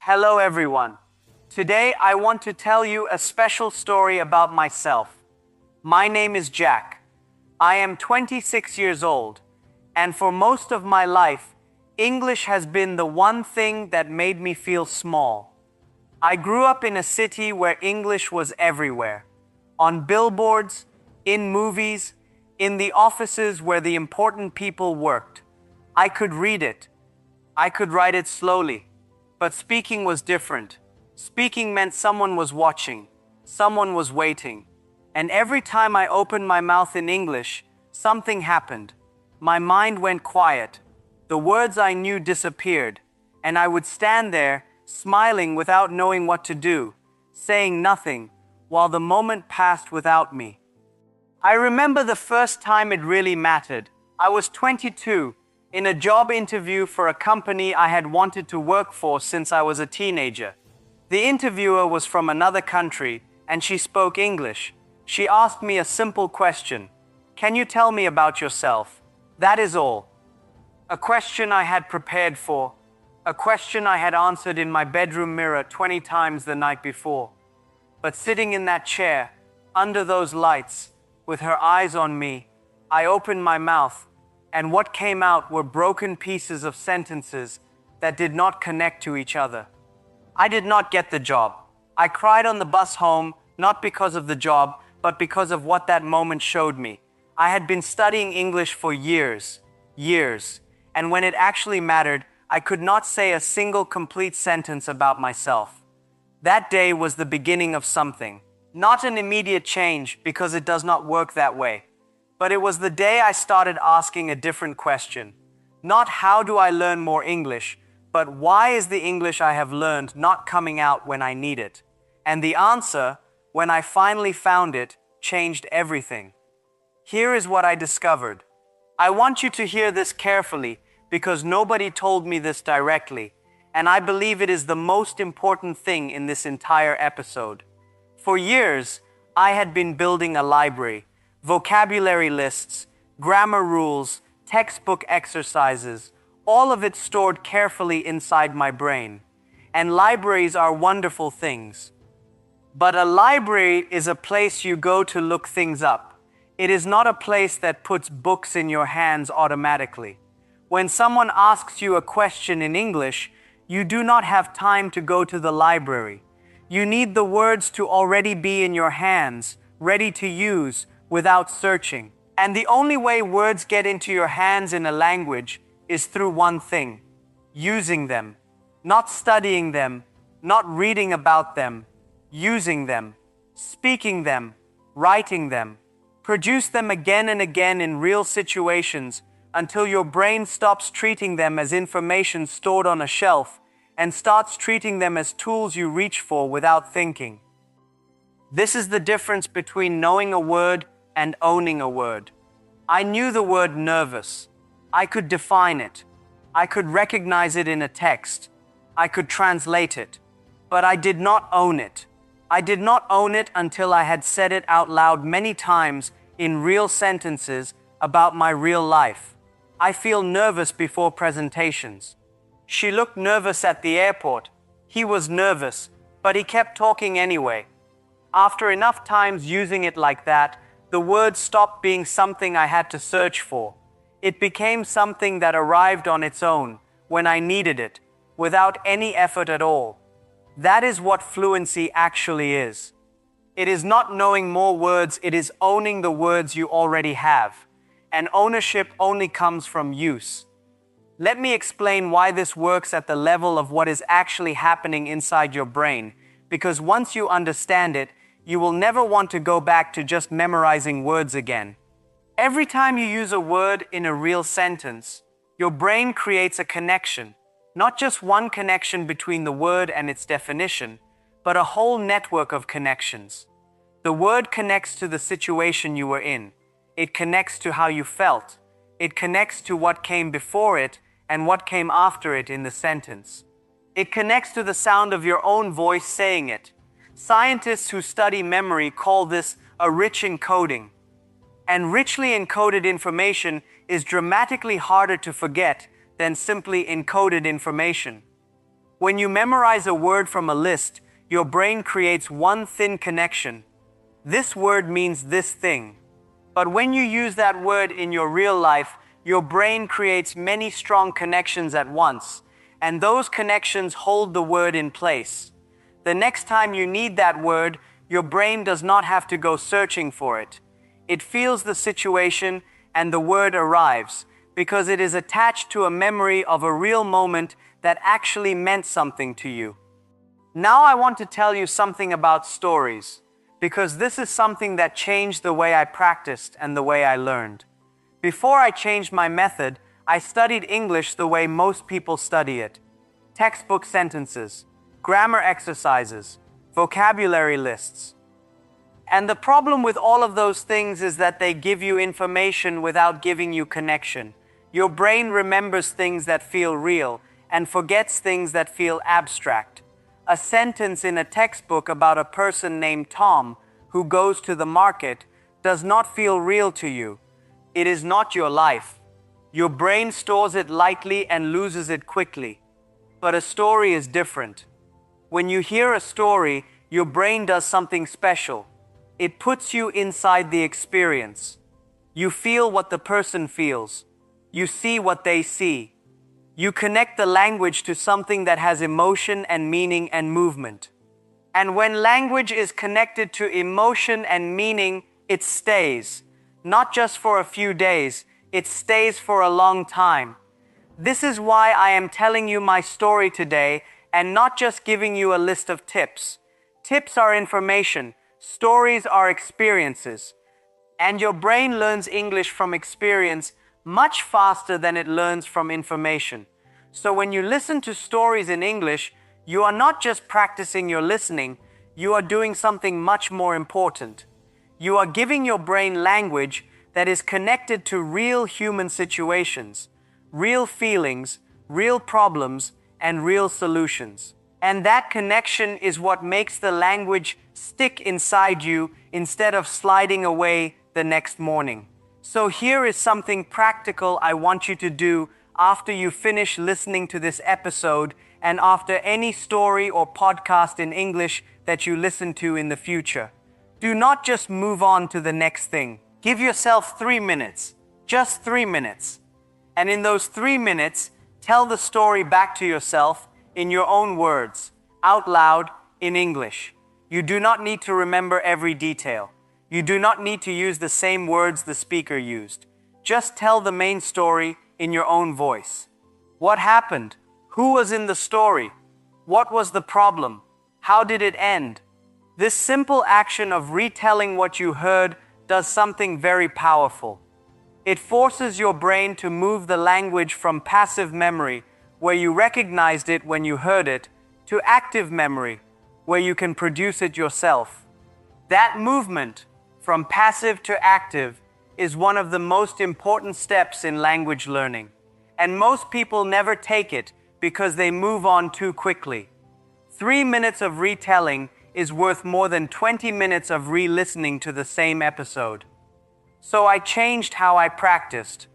Hello everyone. Today I want to tell you a special story about myself. My name is Jack. I am 26 years old, and for most of my life, English has been the one thing that made me feel small. I grew up in a city where English was everywhere. On billboards, in movies, in the offices where the important people worked. I could read it. I could write it slowly. But speaking was different. Speaking meant someone was watching, someone was waiting. And every time I opened my mouth in English, something happened. My mind went quiet. The words I knew disappeared, and I would stand there, smiling without knowing what to do, saying nothing, while the moment passed without me. I remember the first time it really mattered. I was 22. In a job interview for a company I had wanted to work for since I was a teenager. The interviewer was from another country, and she spoke English. She asked me a simple question. Can you tell me about yourself? That is all. A question I had prepared for. A question I had answered in my bedroom mirror 20 times the night before. But sitting in that chair, under those lights, with her eyes on me, I opened my mouth, and what came out were broken pieces of sentences that did not connect to each other. I did not get the job. I cried on the bus home, not because of the job, but because of what that moment showed me. I had been studying English for years, and when it actually mattered, I could not say a single complete sentence about myself. That day was the beginning of something. Not an immediate change, because it does not work that way. But it was the day I started asking a different question. Not how do I learn more English, but why is the English I have learned not coming out when I need it? And the answer, when I finally found it, changed everything. Here is what I discovered. I want you to hear this carefully because nobody told me this directly, and I believe it is the most important thing in this entire episode. For years, I had been building a library. Vocabulary lists, grammar rules, textbook exercises, all of it stored carefully inside my brain. And libraries are wonderful things. But a library is a place you go to look things up. It is not a place that puts books in your hands automatically. When someone asks you a question in English, you do not have time to go to the library. You need the words to already be in your hands, ready to use, without searching. And the only way words get into your hands in a language is through one thing: using them. Not studying them, not reading about them, using them, speaking them, writing them. Produce them again and again in real situations until your brain stops treating them as information stored on a shelf and starts treating them as tools you reach for without thinking. This is the difference between knowing a word and owning a word. I knew the word nervous. I could define it. I could recognize it in a text. I could translate it. But I did not own it. I did not own it until I had said it out loud many times in real sentences about my real life. I feel nervous before presentations. She looked nervous at the airport. He was nervous, but he kept talking anyway. After enough times using it like that, the word stopped being something I had to search for. It became something that arrived on its own, when I needed it, without any effort at all. That is what fluency actually is. It is not knowing more words, it is owning the words you already have. And ownership only comes from use. Let me explain why this works at the level of what is actually happening inside your brain, because once you understand it, you will never want to go back to just memorizing words again. Every time you use a word in a real sentence, your brain creates a connection. Not just one connection between the word and its definition, but a whole network of connections. The word connects to the situation you were in. It connects to how you felt. It connects to what came before it and what came after it in the sentence. It connects to the sound of your own voice saying it. Scientists who study memory call this a rich encoding. And richly encoded information is dramatically harder to forget than simply encoded information. When you memorize a word from a list, your brain creates one thin connection. This word means this thing. But when you use that word in your real life, your brain creates many strong connections at once, and those connections hold the word in place. The next time you need that word, your brain does not have to go searching for it. It feels the situation and the word arrives, because it is attached to a memory of a real moment that actually meant something to you. Now I want to tell you something about stories, because this is something that changed the way I practiced and the way I learned. Before I changed my method, I studied English the way most people study it. Textbook sentences, grammar exercises, vocabulary lists. And the problem with all of those things is that they give you information without giving you connection. Your brain remembers things that feel real and forgets things that feel abstract. A sentence in a textbook about a person named Tom who goes to the market does not feel real to you. It is not your life. Your brain stores it lightly and loses it quickly. But a story is different. When you hear a story, your brain does something special. It puts you inside the experience. You feel what the person feels. You see what they see. You connect the language to something that has emotion and meaning and movement. And when language is connected to emotion and meaning, it stays. Not just for a few days, it stays for a long time. This is why I am telling you my story today and not just giving you a list of tips. Tips are information, stories are experiences. And your brain learns English from experience much faster than it learns from information. So when you listen to stories in English, you are not just practicing your listening, you are doing something much more important. You are giving your brain language that is connected to real human situations, real feelings, real problems, and real solutions. And that connection is what makes the language stick inside you instead of sliding away the next morning. So here is something practical I want you to do after you finish listening to this episode and after any story or podcast in English that you listen to in the future. Do not just move on to the next thing. Give yourself 3 minutes, just 3 minutes. And in those 3 minutes, tell the story back to yourself in your own words, out loud, in English. You do not need to remember every detail. You do not need to use the same words the speaker used. Just tell the main story in your own voice. What happened? Who was in the story? What was the problem? How did it end? This simple action of retelling what you heard does something very powerful. It forces your brain to move the language from passive memory, where you recognized it when you heard it, to active memory, where you can produce it yourself. That movement, from passive to active, is one of the most important steps in language learning. And most people never take it because they move on too quickly. 3 minutes of retelling is worth more than 20 minutes of re-listening to the same episode. So I changed how I practiced,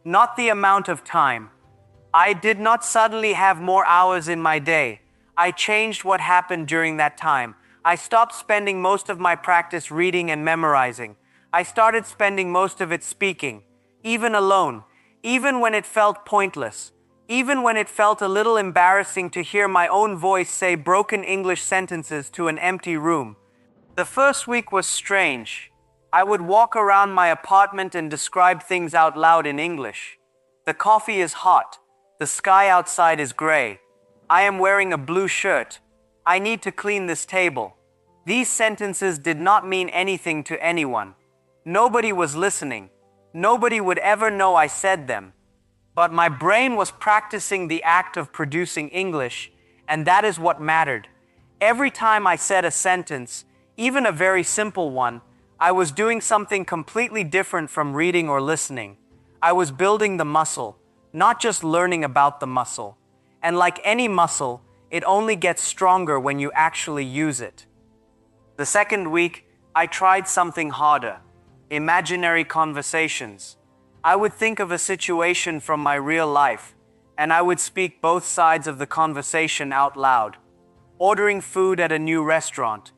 not the amount of time. I did not suddenly have more hours in my day. I changed what happened during that time. I stopped spending most of my practice reading and memorizing. I started spending most of it speaking, even alone, even when it felt pointless, even when it felt a little embarrassing to hear my own voice say broken English sentences to an empty room. The first week was strange. I would walk around my apartment and describe things out loud in English. The coffee is hot. The sky outside is gray. I am wearing a blue shirt. I need to clean this table. These sentences did not mean anything to anyone. Nobody was listening. Nobody would ever know I said them. But my brain was practicing the act of producing English, and that is what mattered. Every time I said a sentence, even a very simple one, I was doing something completely different from reading or listening. I was building the muscle, not just learning about the muscle. And like any muscle, it only gets stronger when you actually use it. The second week, I tried something harder. Imaginary conversations. I would think of a situation from my real life, and I would speak both sides of the conversation out loud. Ordering food at a new restaurant,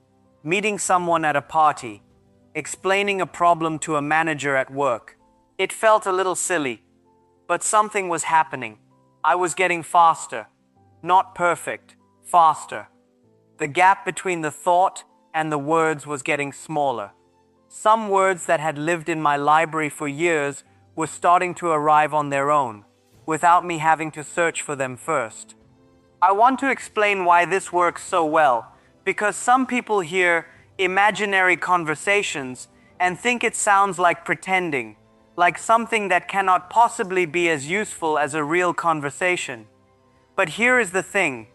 meeting someone at a party, explaining a problem to a manager at work. It felt a little silly, but something was happening. I was getting faster. Not perfect, faster. The gap between the thought and the words was getting smaller. Some words that had lived in my library for years were starting to arrive on their own, without me having to search for them first. I want to explain why this works so well, because some people hear imaginary conversations and think it sounds like pretending, like something that cannot possibly be as useful as a real conversation. But here is the thing.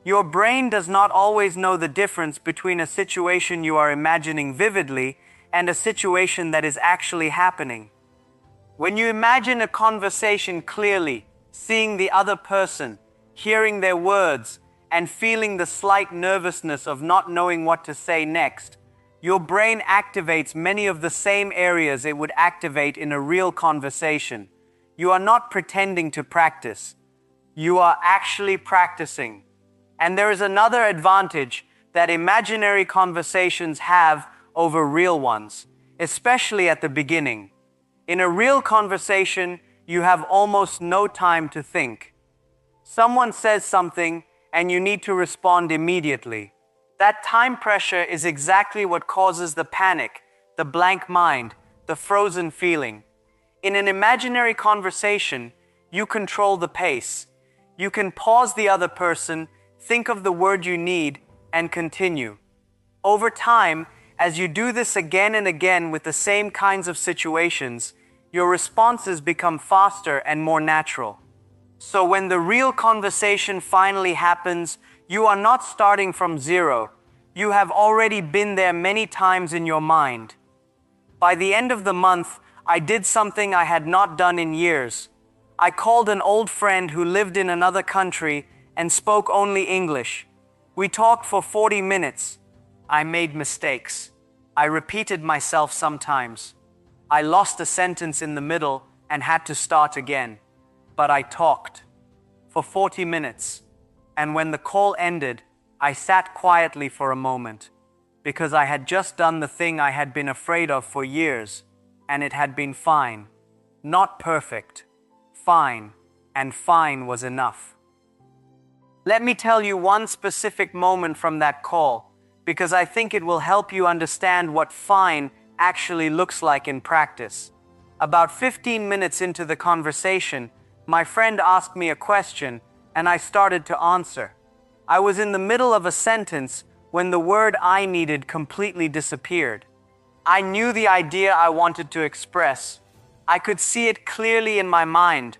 Your brain does not always know the difference between a situation you are imagining vividly and a situation that is actually happening. When you imagine a conversation clearly, seeing the other person, hearing their words, and feeling the slight nervousness of not knowing what to say next, your brain activates many of the same areas it would activate in a real conversation. You are not pretending to practice. You are actually practicing. And there is another advantage that imaginary conversations have over real ones, especially at the beginning. In a real conversation, you have almost no time to think. Someone says something, and you need to respond immediately. That time pressure is exactly what causes the panic, the blank mind, the frozen feeling. In an imaginary conversation, you control the pace. You can pause the other person, think of the word you need, and continue. Over time, as you do this again and again with the same kinds of situations, your responses become faster and more natural. So when the real conversation finally happens, you are not starting from zero. You have already been there many times in your mind. By the end of the month, I did something I had not done in years. I called an old friend who lived in another country and spoke only English. We talked for 40 minutes. I made mistakes. I repeated myself sometimes. I lost a sentence in the middle and had to start again. But I talked for 40 minutes. And when the call ended, I sat quietly for a moment, because I had just done the thing I had been afraid of for years, and it had been fine. Not perfect. Fine. And fine was enough. Let me tell you one specific moment from that call, because I think it will help you understand what fine actually looks like in practice. About 15 minutes into the conversation, my friend asked me a question, and I started to answer. I was in the middle of a sentence when the word I needed completely disappeared. I knew the idea I wanted to express. I could see it clearly in my mind,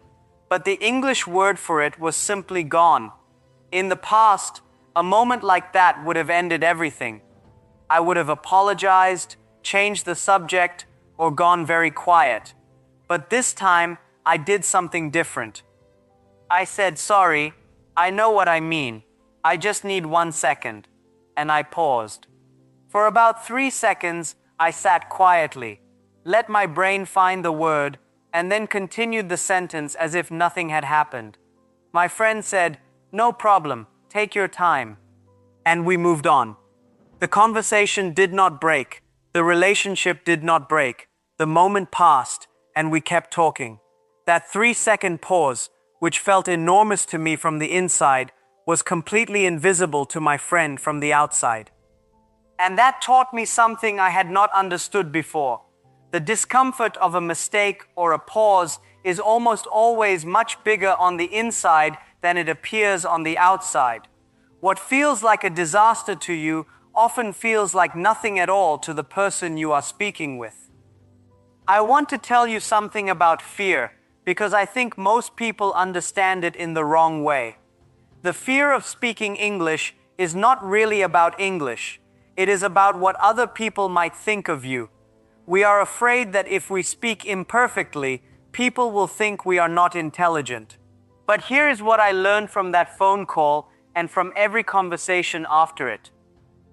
but the English word for it was simply gone. In the past, a moment like that would have ended everything. I would have apologized, changed the subject, or gone very quiet. But this time, I did something different. I said, "Sorry, I know what I mean. I just need 1 second." And I paused. For about 3 seconds, I sat quietly, let my brain find the word, and then continued the sentence as if nothing had happened. My friend said, "No problem, take your time." And we moved on. The conversation did not break. The relationship did not break. The moment passed, and we kept talking. That 3-second pause, which felt enormous to me from the inside, was completely invisible to my friend from the outside. And that taught me something I had not understood before. The discomfort of a mistake or a pause is almost always much bigger on the inside than it appears on the outside. What feels like a disaster to you often feels like nothing at all to the person you are speaking with. I want to tell you something about fear, because I think most people understand it in the wrong way. The fear of speaking English is not really about English. It is about what other people might think of you. We are afraid that if we speak imperfectly, people will think we are not intelligent. But here is what I learned from that phone call and from every conversation after it.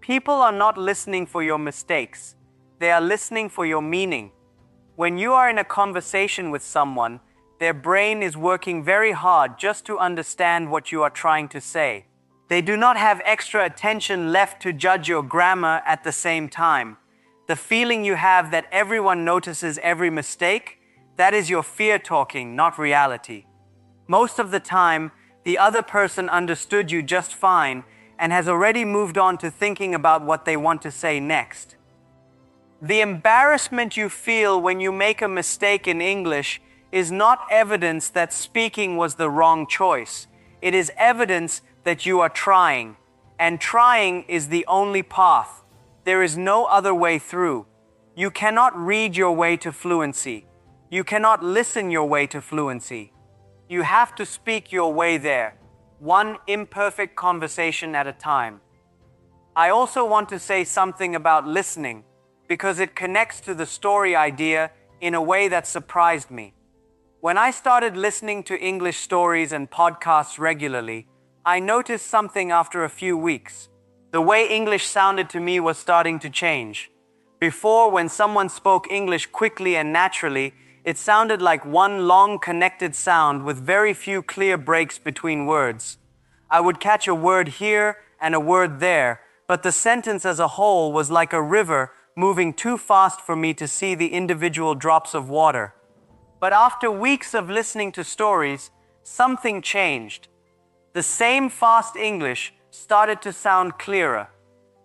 People are not listening for your mistakes. They are listening for your meaning. When you are in a conversation with someone, Their brain is working very hard just to understand what you are trying to say. They do not have extra attention left to judge your grammar at the same time. The feeling you have that everyone notices every mistake, that is your fear talking, not reality. Most of the time, the other person understood you just fine and has already moved on to thinking about what they want to say next. The embarrassment you feel when you make a mistake in English is not evidence that speaking was the wrong choice. It is evidence that you are trying, and trying is the only path. There is no other way through. You cannot read your way to fluency. You cannot listen your way to fluency. You have to speak your way there, one imperfect conversation at a time. I also want to say something about listening, because it connects to the story idea in a way that surprised me. When I started listening to English stories and podcasts regularly, I noticed something after a few weeks. The way English sounded to me was starting to change. Before, when someone spoke English quickly and naturally, it sounded like one long connected sound with very few clear breaks between words. I would catch a word here and a word there, but the sentence as a whole was like a river moving too fast for me to see the individual drops of water. But after weeks of listening to stories, something changed. The same fast English started to sound clearer.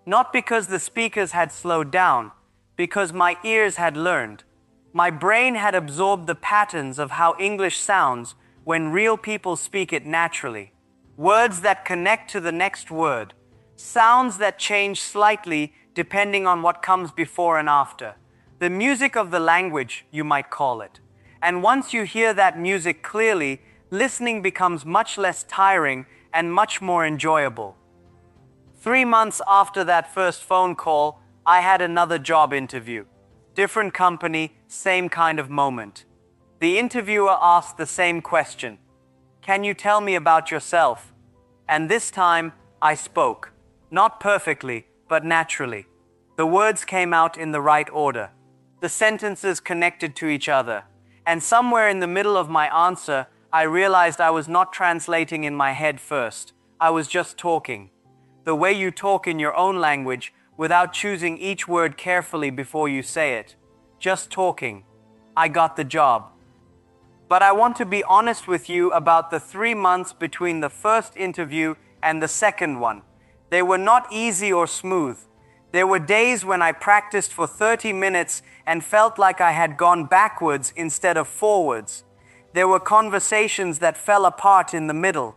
Not because the speakers had slowed down, because my ears had learned. My brain had absorbed the patterns of how English sounds when real people speak it naturally. Words that connect to the next word. Sounds that change slightly depending on what comes before and after. The music of the language, you might call it. And once you hear that music clearly, listening becomes much less tiring and much more enjoyable. 3 months after that first phone call, I had another job interview. Different company, same kind of moment. The interviewer asked the same question. Can you tell me about yourself? And this time, I spoke. Not perfectly, but naturally. The words came out in the right order. The sentences connected to each other. And somewhere in the middle of my answer, I realized I was not translating in my head first. I was just talking. The way you talk in your own language without choosing each word carefully before you say it. Just talking. I got the job. But I want to be honest with you about the 3 months between the first interview and the second one. They were not easy or smooth. There were days when I practiced for 30 minutes and felt like I had gone backwards instead of forwards. There were conversations that fell apart in the middle.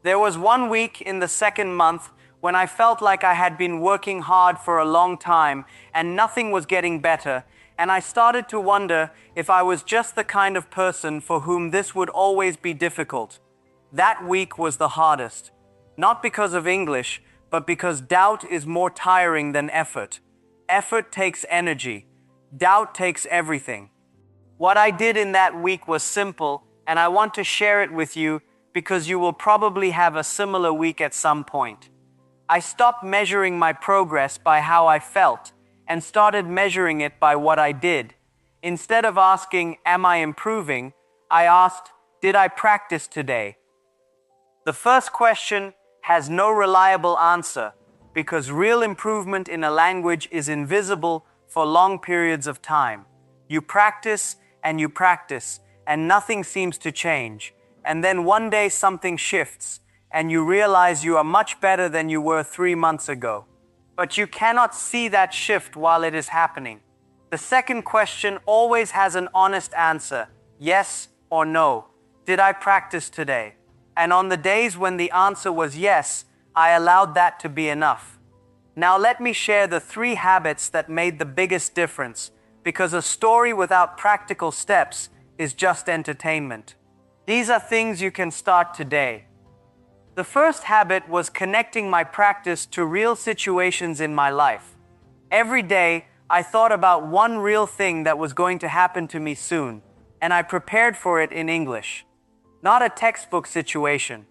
There was 1 week in the second month when I felt like I had been working hard for a long time and nothing was getting better, and I started to wonder if I was just the kind of person for whom this would always be difficult. That week was the hardest, not because of English, but because doubt is more tiring than effort. Effort takes energy. Doubt takes everything. What I did in that week was simple, and I want to share it with you because you will probably have a similar week at some point. I stopped measuring my progress by how I felt and started measuring it by what I did. Instead of asking, am I improving? I asked, did I practice today? The first question has no reliable answer because real improvement in a language is invisible for long periods of time. You practice, and nothing seems to change. And then one day something shifts, and you realize you are much better than you were 3 months ago. But you cannot see that shift while it is happening. The second question always has an honest answer, yes or no. Did I practice today? And on the days when the answer was yes, I allowed that to be enough. Now let me share the 3 habits that made the biggest difference, because a story without practical steps is just entertainment. These are things you can start today. The first habit was connecting my practice to real situations in my life. Every day, I thought about one real thing that was going to happen to me soon, and I prepared for it in English. Not a textbook situation,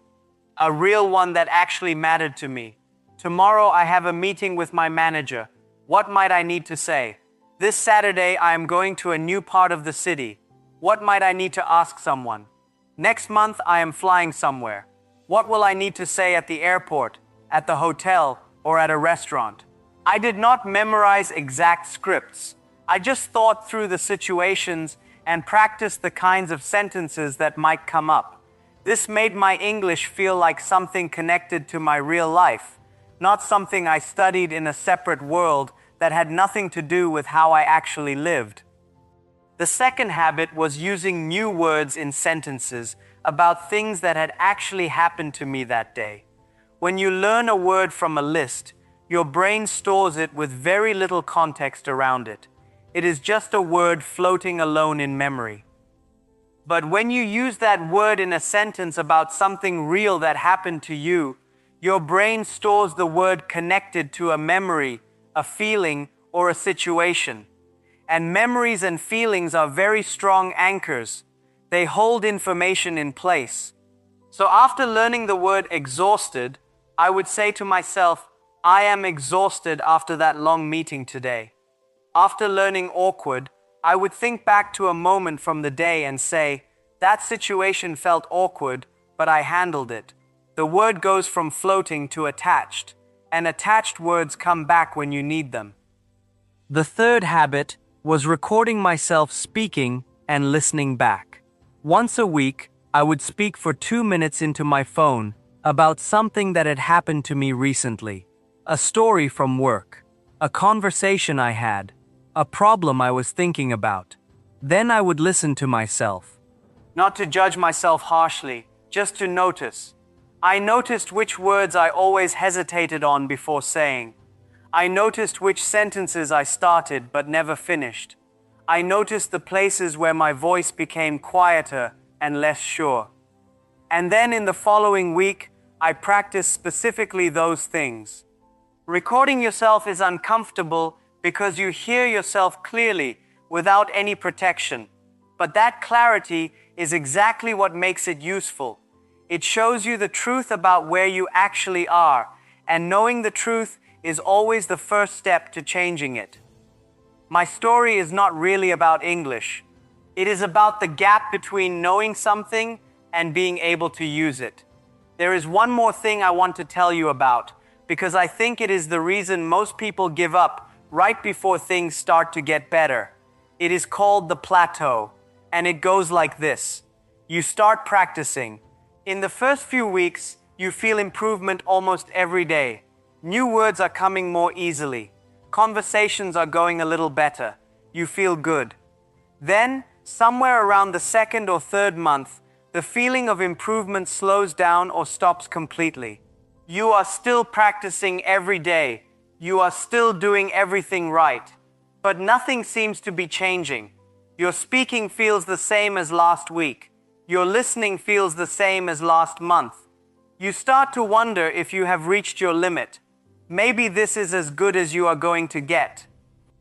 a real one that actually mattered to me. Tomorrow I have a meeting with my manager. What might I need to say? This Saturday I am going to a new part of the city. What might I need to ask someone? Next month, I am flying somewhere. What will I need to say at the airport, at the hotel, or at a restaurant? I did not memorize exact scripts. I just thought through the situations and practiced the kinds of sentences that might come up. This made my English feel like something connected to my real life, not something I studied in a separate world that had nothing to do with how I actually lived. The second habit was using new words in sentences about things that had actually happened to me that day. When you learn a word from a list, your brain stores it with very little context around it. It is just a word floating alone in memory. But when you use that word in a sentence about something real that happened to you, your brain stores the word connected to a memory, a feeling, or a situation. And memories and feelings are very strong anchors. They hold information in place. So after learning the word exhausted, I would say to myself, I am exhausted after that long meeting today. After learning awkward, I would think back to a moment from the day and say, that situation felt awkward, but I handled it. The word goes from floating to attached, and attached words come back when you need them. The third habit was recording myself speaking and listening back. Once a week, I would speak for 2 minutes into my phone about something that had happened to me recently. A story from work, a conversation I had, a problem I was thinking about. Then I would listen to myself. Not to judge myself harshly, just to notice. I noticed which words I always hesitated on before saying. I noticed which sentences I started but never finished. I noticed the places where my voice became quieter and less sure. And then in the following week, I practiced specifically those things. Recording yourself is uncomfortable because you hear yourself clearly without any protection. But that clarity is exactly what makes it useful. It shows you the truth about where you actually are, and knowing the truth is always the first step to changing it. My story is not really about English. It is about the gap between knowing something and being able to use it. There is one more thing I want to tell you about, because I think it is the reason most people give up right before things start to get better. It is called the plateau, and it goes like this. You start practicing. In the first few weeks, you feel improvement almost every day. New words are coming more easily. Conversations are going a little better. You feel good. Then, somewhere around the second or third month, the feeling of improvement slows down or stops completely. You are still practicing every day. You are still doing everything right. But nothing seems to be changing. Your speaking feels the same as last week. Your listening feels the same as last month. You start to wonder if you have reached your limit. Maybe this is as good as you are going to get.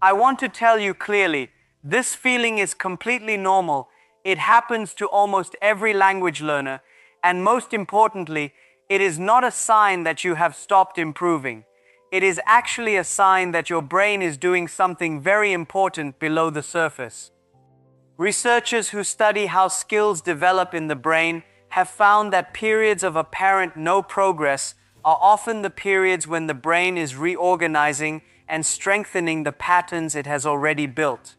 I want to tell you clearly, this feeling is completely normal. It happens to almost every language learner, and most importantly, it is not a sign that you have stopped improving. It is actually a sign that your brain is doing something very important below the surface. Researchers who study how skills develop in the brain have found that periods of apparent no progress are often the periods when the brain is reorganizing and strengthening the patterns it has already built.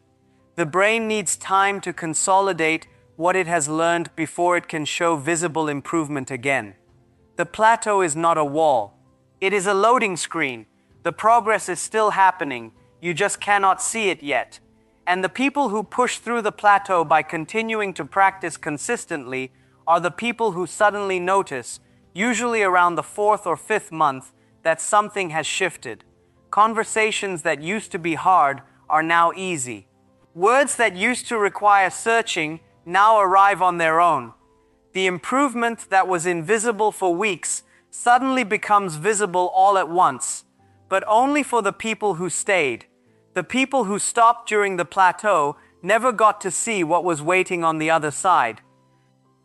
The brain needs time to consolidate what it has learned before it can show visible improvement again. The plateau is not a wall. It is a loading screen. The progress is still happening. You just cannot see it yet. And the people who push through the plateau by continuing to practice consistently are the people who suddenly notice, usually around the fourth or fifth month, that something has shifted. Conversations that used to be hard are now easy. Words that used to require searching now arrive on their own. The improvement that was invisible for weeks suddenly becomes visible all at once, but only for the people who stayed. The people who stopped during the plateau never got to see what was waiting on the other side.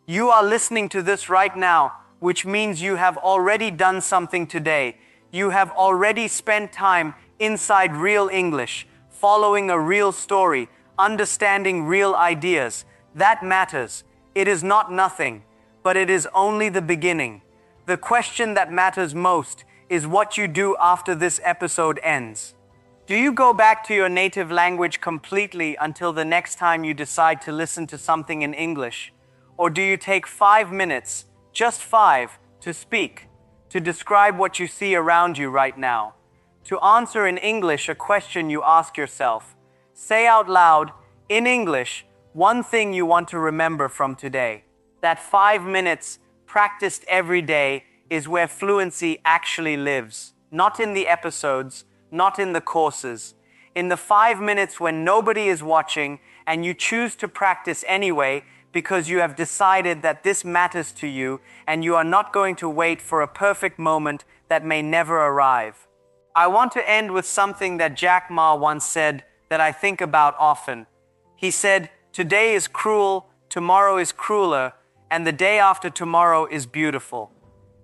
You are listening to this right now, which means you have already done something today. You have already spent time inside real English, following a real story, understanding real ideas. That matters. It is not nothing, but it is only the beginning. The question that matters most is what you do after this episode ends. Do you go back to your native language completely until the next time you decide to listen to something in English? Or do you take 5 minutes, just 5, to speak, to describe what you see around you right now? To answer in English a question you ask yourself, say out loud, in English, one thing you want to remember from today. That 5 minutes, practiced every day, is where fluency actually lives. Not in the episodes, not in the courses. In the 5 minutes when nobody is watching and you choose to practice anyway because you have decided that this matters to you and you are not going to wait for a perfect moment that may never arrive. I want to end with something that Jack Ma once said that I think about often. He said, "Today is cruel, tomorrow is crueler, and the day after tomorrow is beautiful."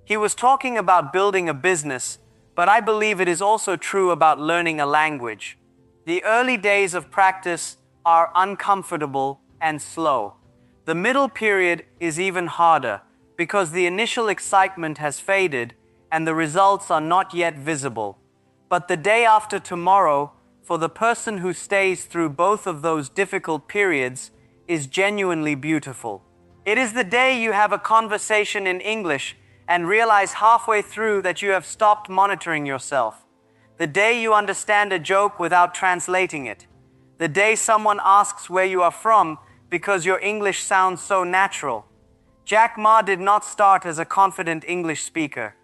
He was talking about building a business, but I believe it is also true about learning a language. The early days of practice are uncomfortable and slow. The middle period is even harder because the initial excitement has faded and the results are not yet visible. But the day after tomorrow, for the person who stays through both of those difficult periods, is genuinely beautiful. It is the day you have a conversation in English and realize halfway through that you have stopped monitoring yourself. The day you understand a joke without translating it. The day someone asks where you are from because your English sounds so natural. Jack Ma did not start as a confident English speaker.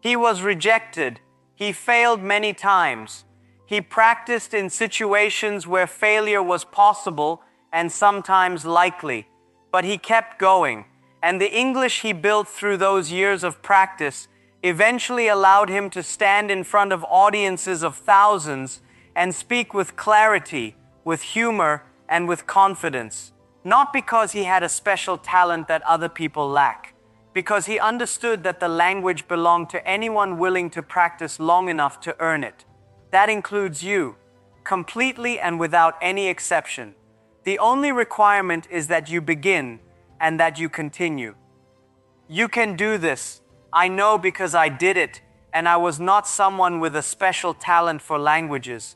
He was rejected. He failed many times. He practiced in situations where failure was possible and sometimes likely. But he kept going. And the English he built through those years of practice eventually allowed him to stand in front of audiences of thousands and speak with clarity, with humor, and with confidence. Not because he had a special talent that other people lack, because he understood that the language belonged to anyone willing to practice long enough to earn it. That includes you, completely and without any exception. The only requirement is that you begin and that you continue. You can do this. I know because I did it, and I was not someone with a special talent for languages.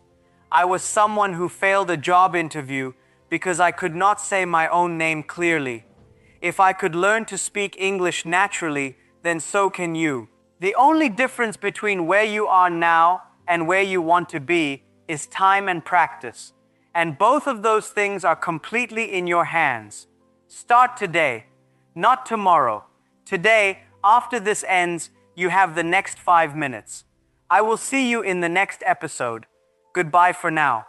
I was someone who failed a job interview because I could not say my own name clearly. If I could learn to speak English naturally, then so can you. The only difference between where you are now and where you want to be is time and practice. And both of those things are completely in your hands. Start today, not tomorrow. Today, after this ends, you have the next 5 minutes. I will see you in the next episode. Goodbye for now.